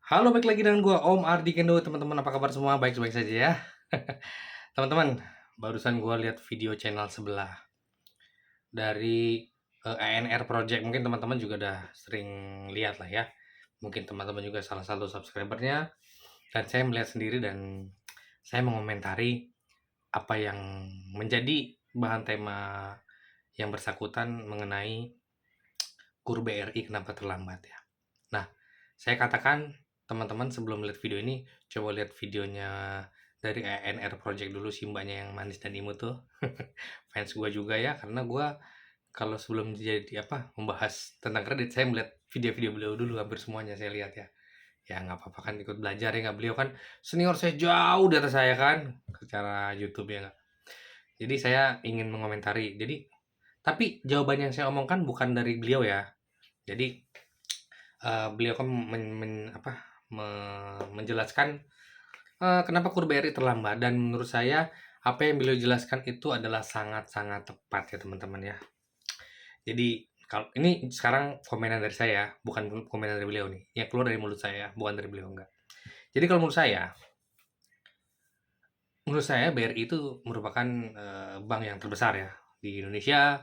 Halo, balik lagi dengan gua Om Ardi Kendo, teman-teman apa kabar semua? Baik-baik saja ya. Teman-teman, barusan gua lihat video channel sebelah dari ANR Project. Mungkin teman-teman juga udah sering lihat lah ya. Mungkin teman-teman juga salah satu subscribernya. Dan saya melihat sendiri dan saya mengomentari apa yang menjadi bahan tema yang bersangkutan mengenai KUR BRI kenapa terlambat ya. Nah, saya katakan teman-teman sebelum lihat video ini, coba lihat videonya dari ANR Project dulu si Mbaknya yang manis dan imut tuh. Fans gua juga ya, karena gua kalau sebelum jadi membahas tentang kredit, saya melihat video-video beliau dulu hampir semuanya saya lihat ya. Ya nggak apa-apa kan ikut belajar ya, nggak beliau kan senior saya jauh di atas saya kan, secara YouTube ya nggak. Jadi saya ingin mengomentari. Tapi jawaban yang saya omongkan bukan dari beliau ya. Jadi beliau kan menjelaskan, kenapa KUR BRI terlambat dan menurut saya apa yang beliau jelaskan itu adalah sangat-sangat tepat ya teman-teman ya. Jadi kalau ini sekarang komenan dari saya, bukan komenan dari beliau nih, yang keluar dari mulut saya, bukan dari beliau, enggak. Jadi kalau menurut saya BRI itu merupakan, bank yang terbesar ya di Indonesia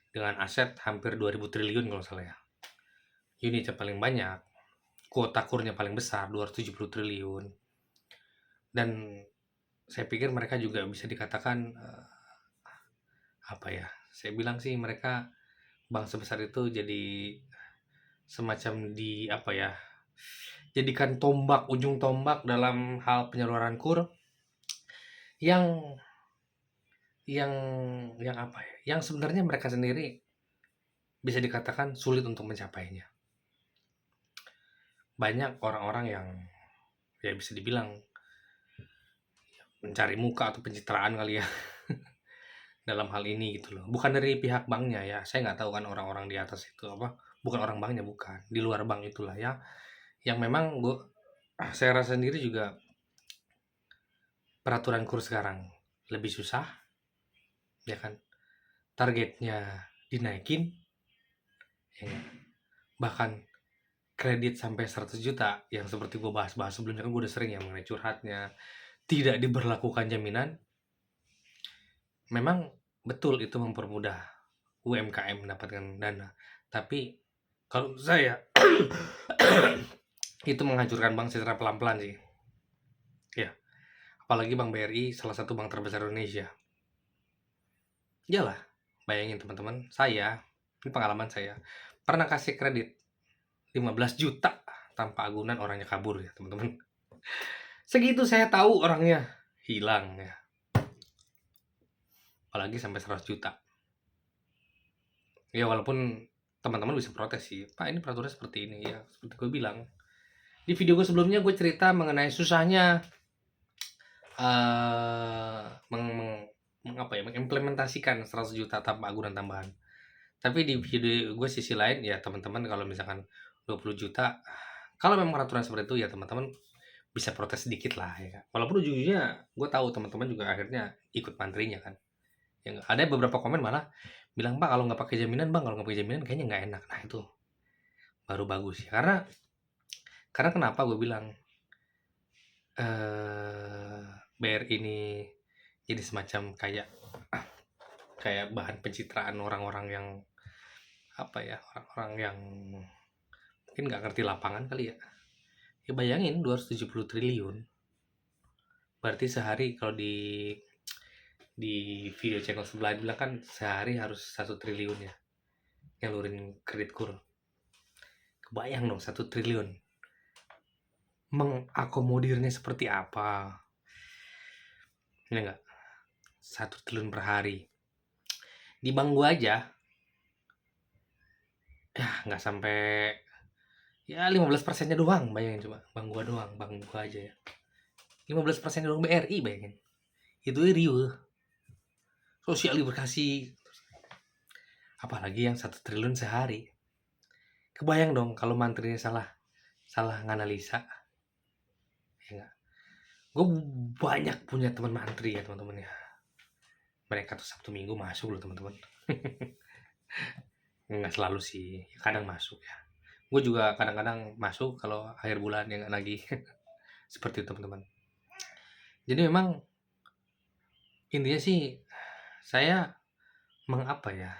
dengan aset hampir 2.000 triliun kalau nggak salah ya. Unitnya paling banyak, kuota KUR-nya paling besar 270 triliun. Dan saya pikir mereka juga bisa dikatakan, saya bilang sih mereka bank sebesar itu jadi semacam jadikan ujung tombak dalam hal penyaluran KUR yang yang yang sebenarnya mereka sendiri bisa dikatakan sulit untuk mencapainya. Banyak orang-orang yang ya bisa dibilang mencari muka atau pencitraan kali ya dalam hal ini gitu loh. Bukan dari pihak banknya ya, saya nggak tahu kan orang-orang di atas itu bukan orang banknya, bukan. Di luar bank itulah ya, yang memang saya rasa sendiri juga peraturan KUR sekarang lebih susah, ya kan? Targetnya dinaikin, ya nggak? Bahkan kredit sampai 100 juta yang seperti gue bahas-bahas sebelumnya kan gue udah sering ya mengenai curhatnya, tidak diberlakukan jaminan. Memang betul itu mempermudah UMKM mendapatkan dana. Tapi kalau menurut saya itu menghancurkan bank secara pelan-pelan sih. Ya, apalagi Bank BRI salah satu bank terbesar Indonesia. Iyalah, bayangin teman-teman, ini pengalaman saya, pernah kasih kredit 15 juta tanpa agunan, orangnya kabur ya teman-teman. Segitu saya tahu orangnya hilang ya. Apalagi sampai 100 juta. Ya walaupun teman-teman bisa protes sih, Pak ini peraturannya seperti ini ya. Seperti gue bilang. Di video gue sebelumnya gue cerita mengenai susahnya eh mengimplementasikan 100 juta tanpa agunan tambahan. Tapi di video gue sisi lain ya teman-teman kalau misalkan 20 juta, kalau memang peraturan seperti itu ya teman-teman bisa protes sedikit lah ya. Walaupun ujung-ujungnya gue tahu teman-teman juga akhirnya ikut mantrinya kan. Yang ada beberapa komen malah bilang, "Pak, kalau nggak pakai jaminan, Bang, kalau nggak pakai jaminan kayaknya nggak enak." Nah, itu baru bagus ya. Karena kenapa gue bilang BRI ini jadi semacam kayak kayak bahan pencitraan orang-orang yang orang-orang yang mungkin nggak ngerti lapangan kali ya. Ya bayangin 270 triliun. Berarti sehari kalau di video channel sebelah bilang kan sehari harus 1 triliun ya nyalurin kredit KUR. Kebayang dong 1 triliun. Mengakomodirnya seperti apa? Ya enggak? 1 triliun per hari. Di bank gua aja ya nggak sampai ya 15%-nya doang, bayangin coba. Bank gua aja ya. 15% doang BRI bayangin. Itu riuh. Sosial berkasih. Apalagi yang 1 triliun sehari. Kebayang dong kalau mantrinya salah nganalisa. Ya enggak? Gue banyak punya teman mantri ya teman-teman ya. Mereka tuh Sabtu Minggu masuk loh teman-teman. Nggak selalu sih, kadang masuk ya. Gue juga kadang-kadang masuk kalau akhir bulan ya nggak nagih. Seperti itu teman-teman. Jadi memang intinya sih saya mengapa ya,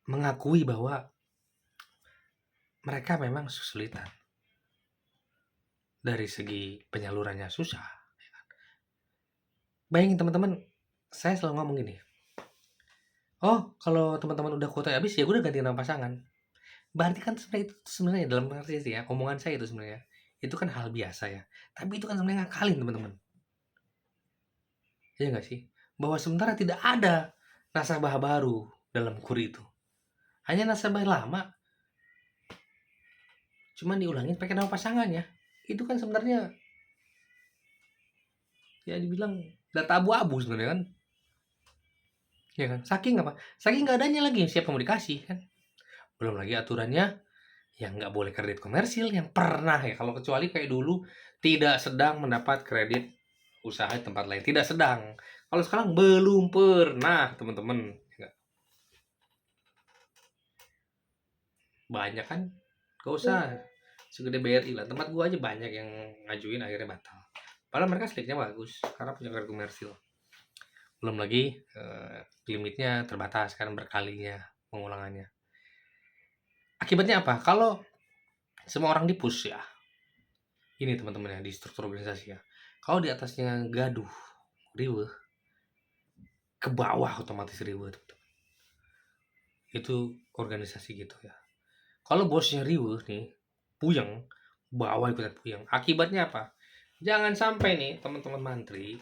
mengakui bahwa mereka memang kesulitan dari segi penyalurannya susah. Bayangin teman-teman, saya selalu ngomong gini, oh kalau teman-teman udah kuota habis ya udah ganti nama pasangan. Berarti kan sebenarnya dalam arti ya, omongan saya itu sebenarnya itu kan hal biasa ya. Tapi itu kan sebenarnya ngakalin teman-teman. Iya nggak sih? Bahwa sementara tidak ada nasabah baru dalam kur itu. Hanya nasabah lama, cuman diulangin pakai nama pasangannya. Itu kan sebenarnya ya dibilang data abu-abu sebenarnya kan. Ya kan? Saking apa? Saking nggak adanya lagi siapa mau dikasih kan. Belum lagi aturannya yang nggak boleh kredit komersil yang pernah ya, kalau kecuali kayak dulu tidak sedang mendapat kredit usaha di tempat lain, tidak sedang. Kalau sekarang belum pernah teman-teman. Nggak. Banyak kan, gak usah segede BRI lah, tempat gua aja banyak yang ngajuin akhirnya batal, padahal mereka sliknya bagus karena punya kredit komersil. Belum lagi limitnya terbatas kan, berkalinya pengulangannya. Akibatnya apa? Kalau semua orang di-push ya, ini teman-teman ya, di struktur organisasi ya, kalau di atasnya gaduh, riweh, ke bawah otomatis riweh teman-teman. Itu organisasi gitu ya. Kalau bosnya riweh nih, puyeng, bawah ikutan puyeng. Akibatnya apa? Jangan sampai nih teman-teman mantri,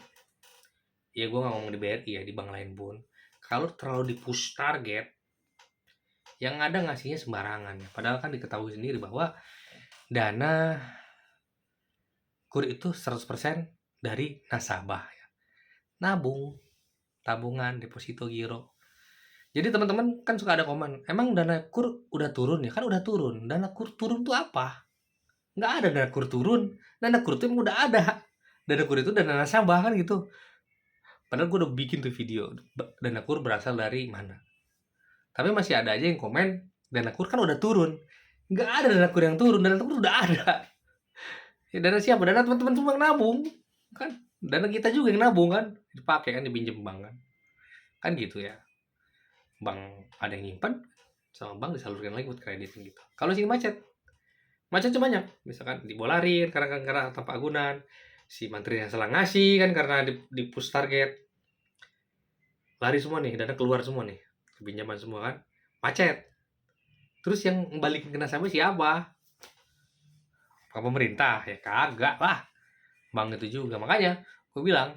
ya gue nggak ngomong di BRI ya, di bank lain pun, kalau terlalu di-push target, yang ada ngasihnya sembarangan ya. Padahal kan diketahui sendiri bahwa dana kur itu 100% dari nasabah ya. Nabung, tabungan, deposito, giro. Jadi teman-teman kan suka ada komen, emang dana kur udah turun ya? Kan udah turun. Dana kur turun tuh apa? Nggak ada dana kur turun. Dana kur itu emang udah ada. Dana kur itu dana nasabah kan gitu. Padahal gue udah bikin tuh video, dana kur berasal dari mana. Tapi masih ada aja yang komen, dana kur kan udah turun. Nggak ada dana kur yang turun, dana kur udah ada. Ya, dana siapa? Dana teman-teman semua yang nabung. Kan dana kita juga yang nabung kan. Dipakai kan, dipinjem bank kan. Kan gitu ya. Bank ada yang nyimpan, sama bank disalurkan lagi buat kredit gitu. Kalau sini macet, macetnya banyak. Misalkan dibolarin karena tanpa agunan. Si menterinya salah ngasih kan karena di push target. Lari semua nih, dana keluar semua nih. Pinjaman semua kan. Macet. Terus yang balikin ke nasabah siapa? Ke pemerintah ya kagak lah, bank itu juga. Makanya gue bilang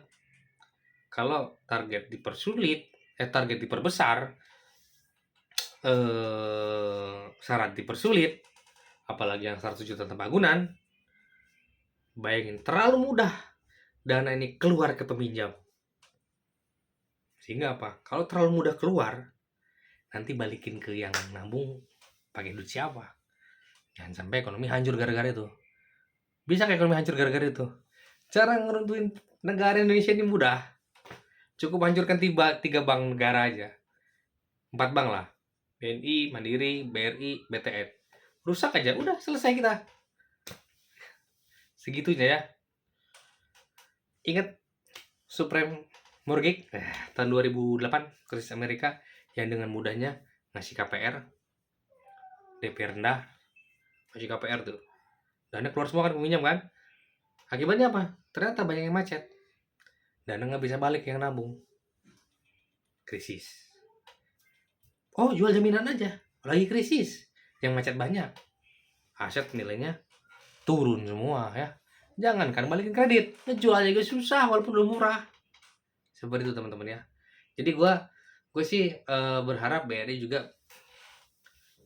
kalau target dipersulit, target diperbesar, syarat dipersulit, apalagi yang 100 juta tanpa agunan, bayangin terlalu mudah dana ini keluar ke peminjam. Sehingga apa? Kalau terlalu mudah keluar, nanti balikin ke yang nabung pakai duit siapa? Jangan sampai ekonomi hancur gara-gara itu. Bisa kayak ekonomi hancur gara-gara itu. Cara ngeruntuhin negara Indonesia ini mudah. Cukup hancurkan 3 bank negara aja. 4 bank lah. BNI, Mandiri, BRI, BTN. Rusak aja, udah selesai kita. Segitunya ya. Ingat Supreme Mortgage tahun 2008, krisis Amerika, yang dengan mudahnya ngasih KPR, DP rendah, ngasih KPR tuh. Dana keluar semua kan peminjam kan. Akibatnya apa? Ternyata banyak yang macet. Dana nggak bisa balik yang nabung. Krisis. Oh, jual jaminan aja. Lagi krisis. Yang macet banyak. Aset nilainya turun semua ya. Jangan kan balikin kredit. Ngejual aja susah walaupun udah murah. Seperti itu teman-teman ya. Jadi gue sih berharap BRI juga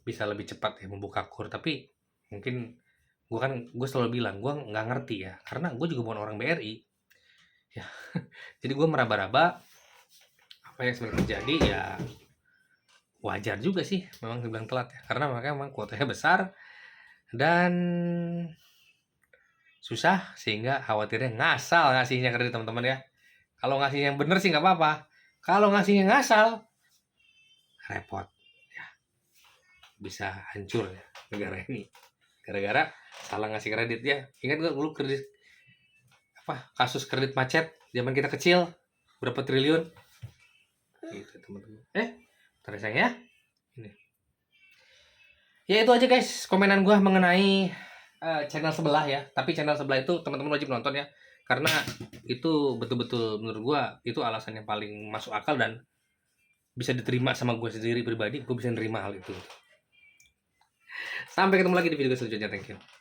bisa lebih cepat ya membuka kur. Tapi mungkin gue selalu bilang gue nggak ngerti ya. Karena gue juga bukan orang BRI. Ya. Jadi gue meraba-raba apa yang sebenarnya terjadi ya. Wajar juga sih memang dibilang telat ya, karena mereka memang kuotanya besar dan susah, sehingga khawatirnya ngasal ngasihnya kredit teman-teman ya. Kalau ngasih yang bener sih nggak apa-apa, kalau ngasihnya ngasal repot ya, bisa hancur ya negara ini gara-gara salah ngasih kredit ya. Ingat gak dulu kredit kasus kredit macet zaman kita kecil berapa triliun gitu teman-teman. Ntar sayang ya. Ini ya itu aja guys komenan gua mengenai channel sebelah ya. Tapi channel sebelah itu teman-teman wajib nonton ya, karena itu betul-betul menurut gua itu alasan yang paling masuk akal dan bisa diterima sama gue sendiri pribadi. Gue bisa nerima hal itu. Sampai ketemu lagi di video selanjutnya. Thank you.